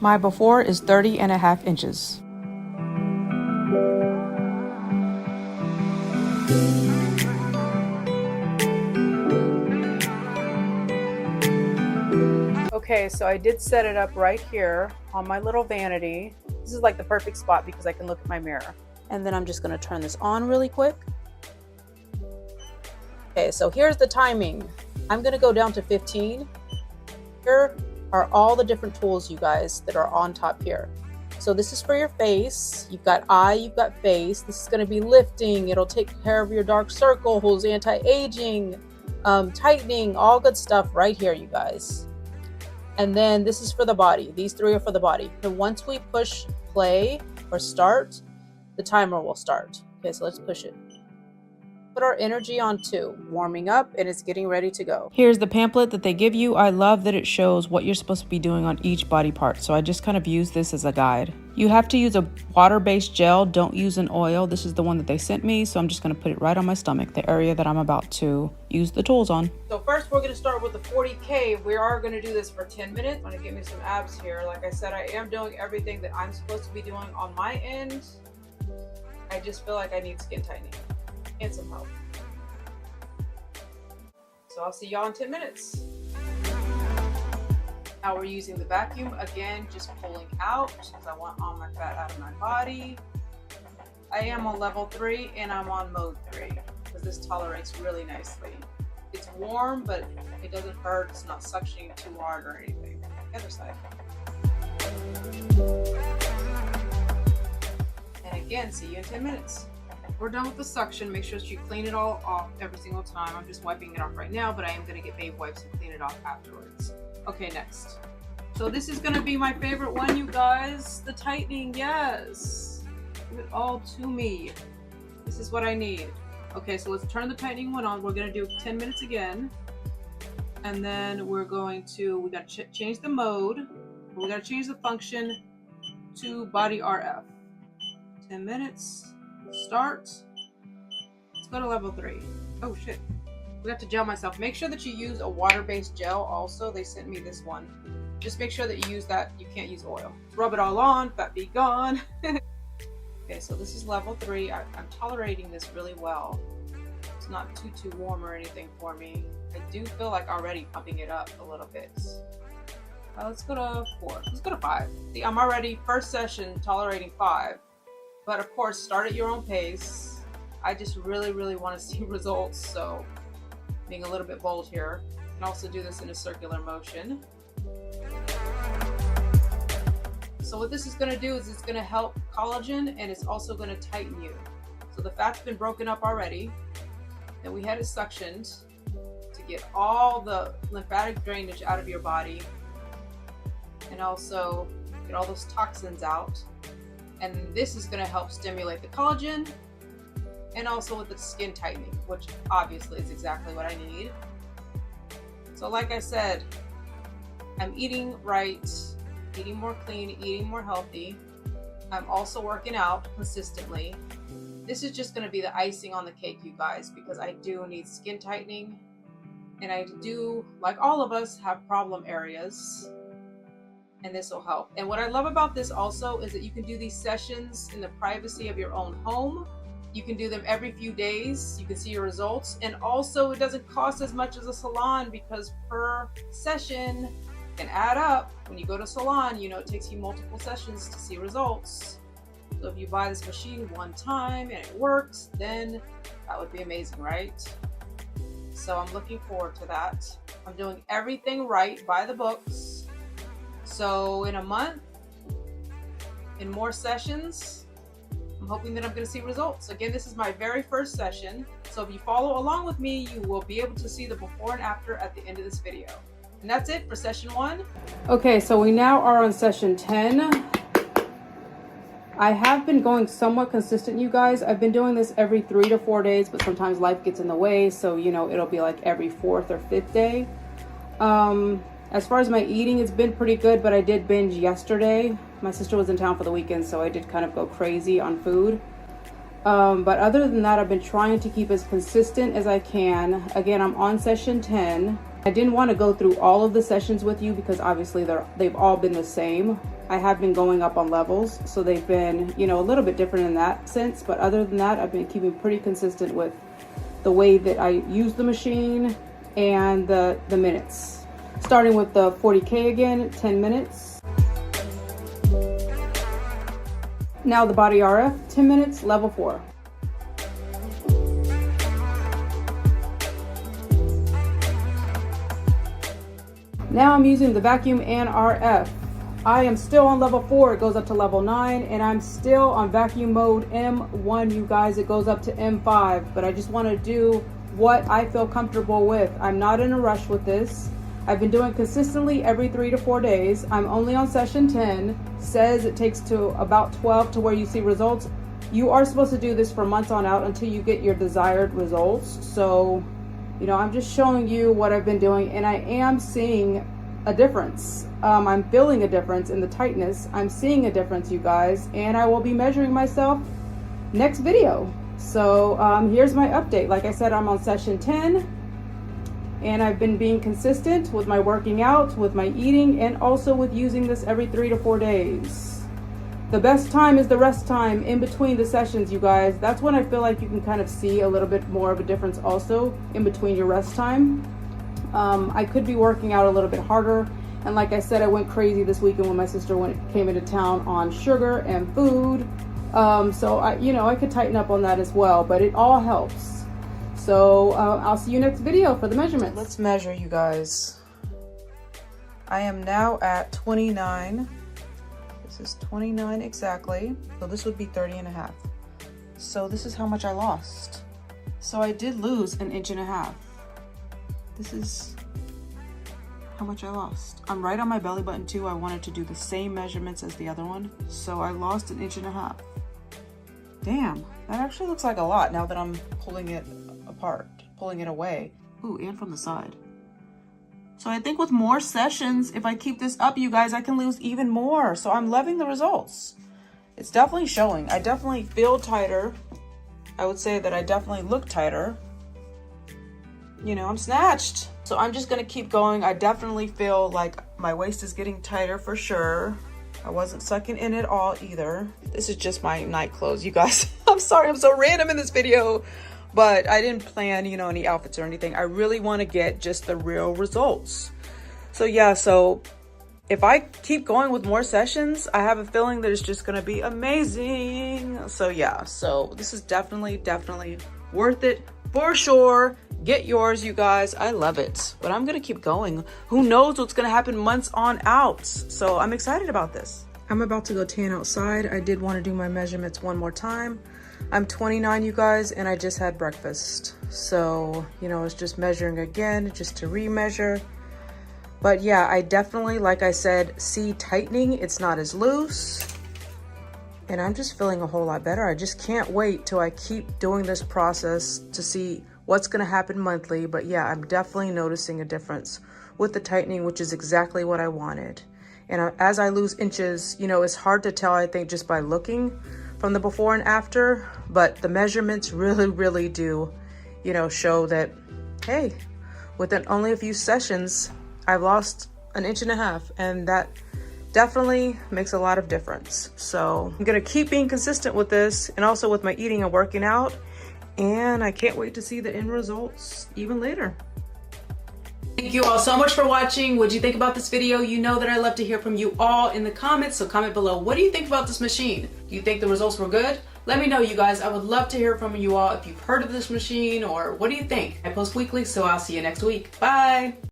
My before is 30.5 inches. Okay, so I did set it up right here on my little vanity. This is like the perfect spot because I can look at my mirror. And then I'm just gonna turn this on really quick. Okay, so here's the timing. I'm gonna go down to 15. Here are all the different tools, you guys, that are on top here. So this is for your face. You've got eye, you've got face. This is gonna be lifting. It'll take care of your dark circles, anti-aging, tightening, all good stuff right here, you guys. And then this is for the body. These three are for the body. And once we push play or start, the timer will start. Okay, so let's push it. Put our energy on 2, warming up, and it's getting ready to go. Here's the pamphlet that they give you. I love that it shows what you're supposed to be doing on each body part. So I just kind of use this as a guide. You have to use a water-based gel. Don't use an oil. This is the one that they sent me. So I'm just going to put it right on my stomach, the area that I'm about to use the tools on. So first we're going to start with the 40K. We are going to do this for 10 minutes. I'm going to give me some abs here. Like I said, I am doing everything that I'm supposed to be doing on my end. I just feel like I need skin tightening and some help. So I'll see y'all in 10 minutes. Now we're using the vacuum again, just pulling out because I want all my fat out of my body. I am on level 3 and I'm on mode 3 because this tolerates really nicely. It's warm, but it doesn't hurt. It's not suctioning too hard or anything. The other side. And again, see you in 10 minutes. We're done with the suction. Make sure that you clean it all off every single time. I'm just wiping it off right now, but I am going to get baby wipes and clean it off afterwards. Okay, next. So this is going to be my favorite one, you guys. The tightening, yes. Give it all to me. This is what I need. Okay, so let's turn the tightening one on. We're going to do 10 minutes again. And then we're going to, we got to change the mode. We got to change the function to body RF. 10 minutes. Start. Let's go to level 3. Oh shit. We have to gel myself. Make sure that you use a water-based gel also. They sent me this one. Just make sure that you use that. You can't use oil. Rub it all on. Fat be gone. Okay, so this is level 3. I'm tolerating this really well. It's not too warm or anything for me. I do feel like already pumping it up a little bit. Let's go to 4. Let's go to 5. See, I'm already first session tolerating 5. But of course, start at your own pace. I just really want to see results, so being a little bit bold here. You can also do this in a circular motion. So what this is going to do is it's going to help collagen and it's also going to tighten you. So the fat's been broken up already. Then we had it suctioned to get all the lymphatic drainage out of your body and also get all those toxins out. And this is going to help stimulate the collagen and also with the skin tightening, which obviously is exactly what I need. So like I said, I'm eating right, eating more clean, eating more healthy. I'm also working out consistently. This is just going to be the icing on the cake, you guys, because I do need skin tightening. And I do, like all of us, have problem areas. And this will help. And what I love about this also is that you can do these sessions in the privacy of your own home. You can do them every few days. You can see your results. And also it doesn't cost as much as a salon because per session can add up. When you go to a salon, you know, it takes you multiple sessions to see results. So if you buy this machine one time and it works, then that would be amazing, right? So I'm looking forward to that. I'm doing everything right by the books. So in a month, in more sessions, I'm hoping that I'm going to see results. Again, this is my very first session. So if you follow along with me, you will be able to see the before and after at the end of this video. And that's it for session 1. Okay, so we now are on session 10. I have been going somewhat consistent, you guys. I've been doing this every 3 to 4 days, but sometimes life gets in the way. So, you know, it'll be like every 4th or 5th day. As far as my eating, it's been pretty good, but I did binge yesterday. My sister was in town for the weekend, so I did kind of go crazy on food. But other than that, I've been trying to keep as consistent as I can. Again, I'm on session 10. I didn't want to go through all of the sessions with you because obviously they've all been the same. I have been going up on levels, so they've been, you know, a little bit different in that sense. But other than that, I've been keeping pretty consistent with the way that I use the machine and the minutes. Starting with the 40K again, 10 minutes. Now the body RF, 10 minutes, level 4. Now I'm using the vacuum and RF. I am still on level 4, it goes up to level 9, and I'm still on vacuum mode M1, you guys, it goes up to M5, but I just want to do what I feel comfortable with. I'm not in a rush with this. I've been doing consistently every 3 to 4 days. I'm only on session 10, says it takes to about 12 to where you see results. You are supposed to do this for months on out until you get your desired results. So, you know, I'm just showing you what I've been doing, and I am seeing a difference. I'm feeling a difference in the tightness. I'm seeing a difference, you guys, and I will be measuring myself next video. So here's my update. Like I said, I'm on session 10, and I've been being consistent with my working out, with my eating, and also with using this every 3 to 4 days. The best time is the rest time in between the sessions, you guys. That's when I feel like you can kind of see a little bit more of a difference also in between your rest time. I could be working out a little bit harder, and like I said, I went crazy this weekend when my sister came into town on sugar and food. So I could tighten up on that as well, but it all helps. So I'll see you next video for the measurements. Let's measure, you guys. I am now at 29. This is 29 exactly. So this would be 30.5. So this is how much I lost. So I did lose 1.5 inches. This is how much I lost. I'm right on my belly button too. I wanted to do the same measurements as the other one. So I lost 1.5 inches. Damn, that actually looks like a lot now that I'm pulling it apart, pulling it away. Ooh, and from the side. So I think with more sessions, if I keep this up, you guys, I can lose even more. So I'm loving the results. It's definitely showing. I definitely feel tighter. I would say that I definitely look tighter. You know, I'm snatched. So I'm just gonna keep going. I definitely feel like my waist is getting tighter for sure. I wasn't sucking in at all either. This is just my night clothes, you guys. I'm sorry, I'm so random in this video, but I didn't plan, you know, any outfits or anything. I really wanna get just the real results. So yeah, so if I keep going with more sessions, I have a feeling that it's just gonna be amazing. So yeah, so this is definitely worth it for sure. Get yours, you guys. I love it, but I'm gonna keep going. Who knows what's gonna happen months on out. So I'm excited about this. I'm about to go tan outside. I did want to do my measurements one more time. I'm 29, you guys, and I just had breakfast. So, you know, it's just measuring again, just to re-measure. But yeah, I definitely, like I said, see tightening. It's not as loose. And I'm just feeling a whole lot better. I just can't wait till I keep doing this process to see what's gonna happen monthly. But yeah, I'm definitely noticing a difference with the tightening, which is exactly what I wanted. And as I lose inches, you know, it's hard to tell, I think, just by looking from the before and after, but the measurements really do, you know, show that, hey, within only a few sessions, I've lost 1.5 inches, and that definitely makes a lot of difference. So I'm gonna keep being consistent with this, and also with my eating and working out, and I can't wait to see the end results even later. Thank you all so much for watching. What'd you think about this video? You know that I love to hear from you all in the comments, so comment below. What do you think about this machine? Do you think the results were good? Let me know, you guys. I would love to hear from you all if you've heard of this machine, or what do you think? I post weekly, so I'll see you next week. Bye.